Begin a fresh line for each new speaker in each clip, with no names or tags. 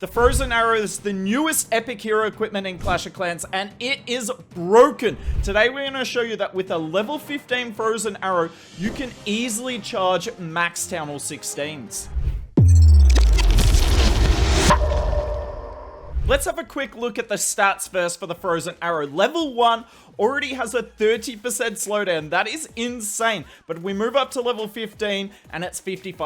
The Frozen Arrow is the newest epic hero equipment in Clash of Clans, and it is broken. Today we're going to show you that with a level 15 Frozen Arrow, you can easily charge max Town Hall 16s. Let's have a quick look at the stats first for the Frozen Arrow. Level 1 already has a 30% slowdown. That is insane. But we move up to level 15 and it's 55%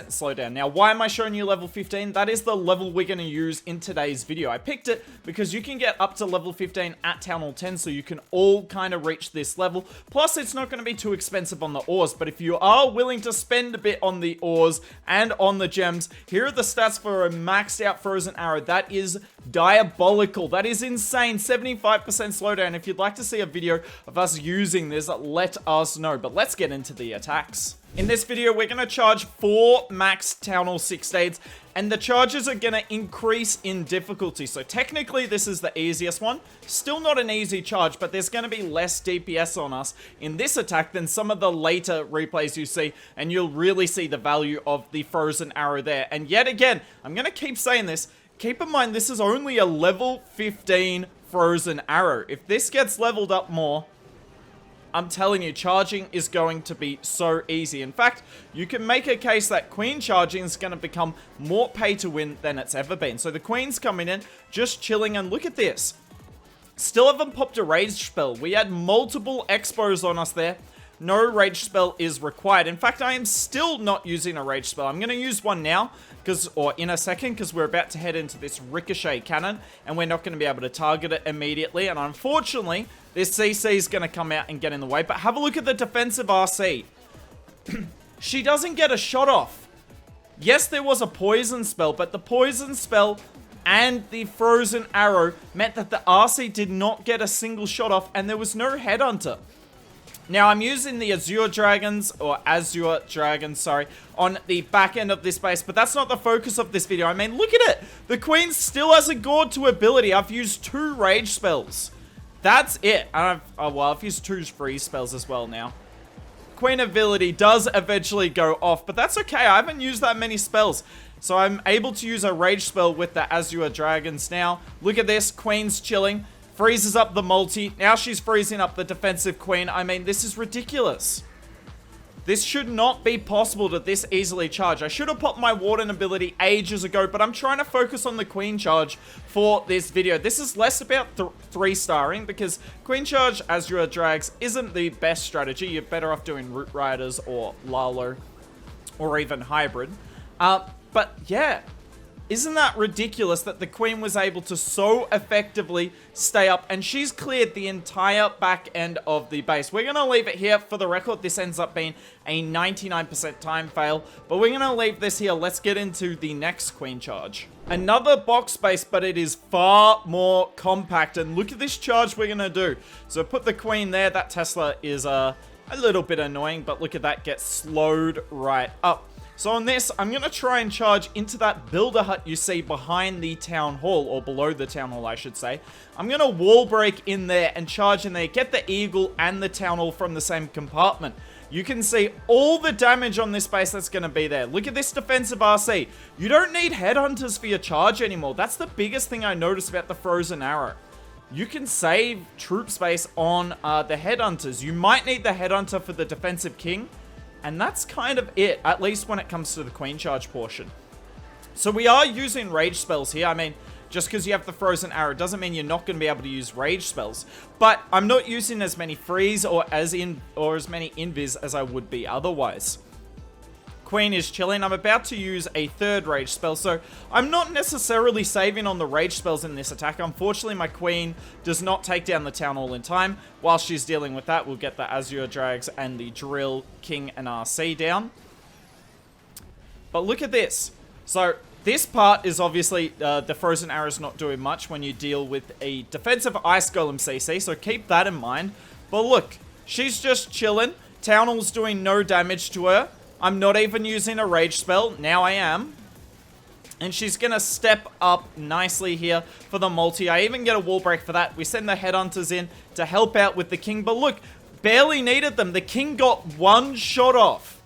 slowdown. Now, why am I showing you level 15? That is the level we're going to use in today's video. I picked it because you can get up to level 15 at Town Hall 10, so you can all kind of reach this level. Plus, it's not going to be too expensive on the ores, but if you are willing to spend a bit on the ores and on the gems, here are the stats for a maxed out Frozen Arrow. That is diabolical. That is insane. 75% slowdown. If you'd like to see a video of us using this, let us know. But let's get into the attacks. In this video, we're going to charge 4 max Town Hall 16s, and the charges are going to increase in difficulty. So technically, this is the easiest one. Still not an easy charge, but there's going to be less DPS on us in this attack than some of the later replays you see, and you'll really see the value of the Frozen Arrow there. And yet again, I'm going to keep saying this. Keep in mind, this is only a level 15 Frozen Arrow. If this gets leveled up more, I'm telling you, charging is going to be so easy. In fact, you can make a case that Queen charging is going to become more pay to win than it's ever been. So the Queen's coming in, just chilling, and look at this. Still haven't popped a rage spell. We had multiple expos on us there. No rage spell is required. In fact, I am still not using a rage spell. I'm going to use one now, or in a second, because we're about to head into this ricochet cannon, and we're not going to be able to target it immediately. And unfortunately, this CC is going to come out and get in the way. But have a look at the defensive RC. She doesn't get a shot off. Yes, there was a poison spell, but the poison spell and the Frozen Arrow meant that the RC did not get a single shot off, and there was no headhunter. Now, I'm using the Azure Dragons, sorry, on the back end of this base, but that's not the focus of this video. I mean, look at it. The Queen still has a Gourd to ability. I've used 2 rage spells. That's it. I've used 2 freeze spells as well now. Queen ability does eventually go off, but that's okay. I haven't used that many spells. So I'm able to use a rage spell with the Azure Dragons now. Look at this. Queen's chilling. Freezes up the multi. Now she's freezing up the defensive Queen. I mean, this is ridiculous. This should not be possible to this easily charge. I should have popped my Warden ability ages ago, but I'm trying to focus on the Queen charge for this video. This is less about 3-starring, because Queen charge Azure Drags isn't the best strategy. You're better off doing Root Riders or Lalo or even Hybrid. But yeah. Isn't that ridiculous that the Queen was able to so effectively stay up, and she's cleared the entire back end of the base. We're going to leave it here for the record. This ends up being a 99% time fail, but we're going to leave this here. Let's get into the next Queen charge. Another box base, but it is far more compact, and look at this charge we're going to do. So put the Queen there. That Tesla is a little bit annoying, but look at that, get slowed right up. So on this, I'm going to try and charge into that builder hut you see behind the town hall, or below the town hall, I should say. I'm going to wall break in there and charge in there, get the eagle and the town hall from the same compartment. You can see all the damage on this base that's going to be there. Look at this defensive RC. You don't need headhunters for your charge anymore. That's the biggest thing I noticed about the Frozen Arrow. You can save troop space on the headhunters. You might need the headhunter for the defensive king, and that's kind of it, at least when it comes to the Queen charge portion. So we are using rage spells here. I mean, just because you have the Frozen Arrow doesn't mean you're not going to be able to use rage spells. But I'm not using as many freeze or as many invis as I would be otherwise. Queen is chilling. I'm about to use a 3rd rage spell, so I'm not necessarily saving on the rage spells in this attack. Unfortunately, my Queen does not take down the town hall in time. While she's dealing with that, we'll get the Azure Drags and the Drill, King, and RC down. But look at this. So this part is obviously the Frozen Arrow is not doing much when you deal with a defensive Ice Golem CC, so keep that in mind. But look, she's just chilling. Town hall's doing no damage to her. I'm not even using a rage spell. Now I am. And she's going to step up nicely here for the multi. I even get a wall break for that. We send the headhunters in to help out with the king. But look, barely needed them. The king got 1 shot off.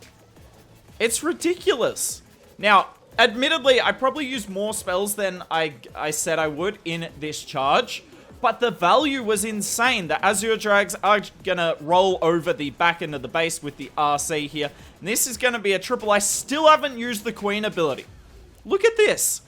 It's ridiculous. Now, Admittedly, I probably used more spells than I said I would in this charge. But the value was insane. The Azure Drags are going to roll over the back end of the base with the RC here. And this is going to be a triple. I still haven't used the Queen ability. Look at this.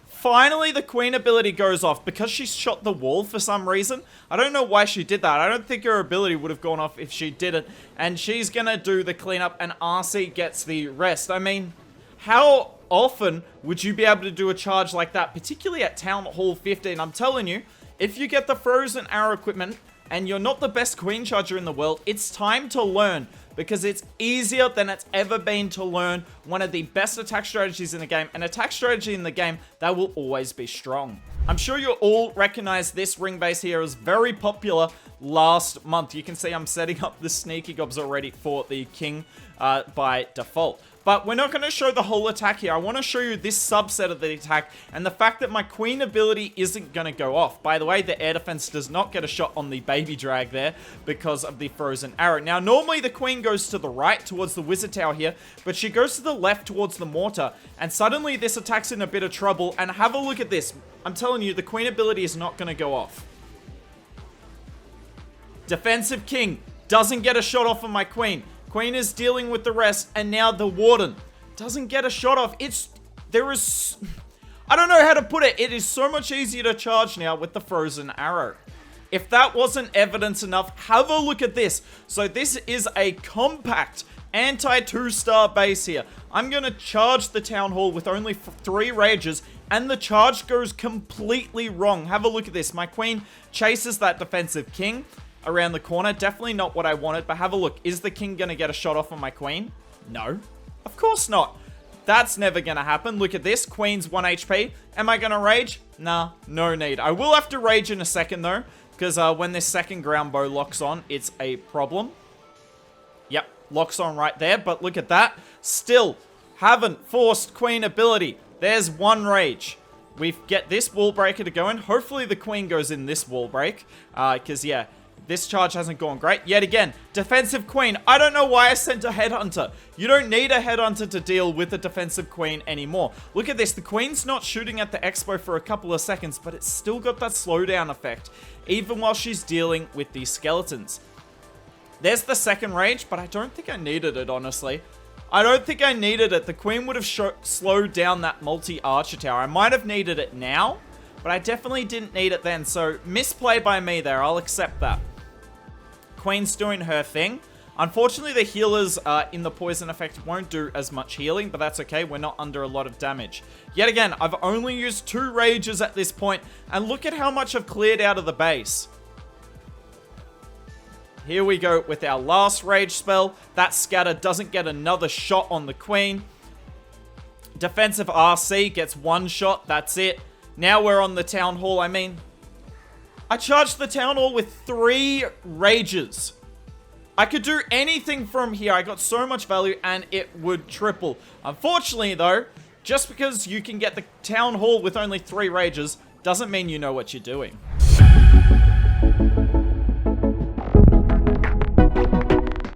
Finally, the Queen ability goes off because she shot the wall for some reason. I don't know why she did that. I don't think her ability would have gone off if she didn't. And she's going to do the cleanup and RC gets the rest. I mean, how often would you be able to do a charge like that, particularly at Town Hall 15? I'm telling you, if you get the Frozen Arrow equipment and you're not the best Queen Charger in the world, it's time to learn, because it's easier than it's ever been to learn one of the best attack strategies in the game, an attack strategy in the game that will always be strong. I'm sure you all recognize this ring base here. It was very popular last month. You can see I'm setting up the sneaky gobs already for the king by default. But we're not going to show the whole attack here. I want to show you this subset of the attack and the fact that my Queen ability isn't going to go off. By the way, the air defense does not get a shot on the baby drag there because of the Frozen Arrow. Now, normally the Queen goes to the right towards the Wizard Tower here, but she goes to the left towards the Mortar. And suddenly this attack's in a bit of trouble. And have a look at this. I'm telling you, the Queen ability is not going to go off. Defensive King doesn't get a shot off of my Queen. Queen is dealing with the rest, and now the Warden doesn't get a shot off. I don't know how to put it. It is so much easier to charge now with the Frozen Arrow. If that wasn't evidence enough, have a look at this. So this is a compact anti-2-star base here. I'm going to charge the Town Hall with only 3 rages, and the charge goes completely wrong. Have a look at this. My Queen chases that Defensive King around the corner. Definitely not what I wanted, but have a look. Is the king going to get a shot off on my Queen? No. Of course not. That's never going to happen. Look at this. Queen's 1 HP. Am I going to rage? Nah, no need. I will have to rage in a second, though, because when this second ground bow locks on, it's a problem. Yep, locks on right there, but look at that. Still haven't forced Queen ability. There's 1 rage. We get this wall breaker to go in. Hopefully the Queen goes in this wall break, because, yeah, this charge hasn't gone great. Yet again, Defensive Queen. I don't know why I sent a Headhunter. You don't need a Headhunter to deal with a Defensive Queen anymore. Look at this. The Queen's not shooting at the Expo for a couple of seconds, but it's still got that slowdown effect, even while she's dealing with these skeletons. There's the second rage, but I don't think I needed it, honestly. I don't think I needed it. The Queen would have slowed down that multi-archer tower. I might have needed it now, but I definitely didn't need it then. So, misplay by me there. I'll accept that. Queen's doing her thing. Unfortunately, the healers in the poison effect won't do as much healing, but that's okay. We're not under a lot of damage. Yet again, I've only used 2 rages at this point, and look at how much I've cleared out of the base. Here we go with our last rage spell. That scatter doesn't get another shot on the Queen. Defensive RC gets 1 shot. That's it. Now we're on the Town Hall. I mean, I charged the Town Hall with 3 rages. I could do anything from here. I got so much value and it would triple. Unfortunately though, just because you can get the Town Hall with only 3 rages doesn't mean you know what you're doing.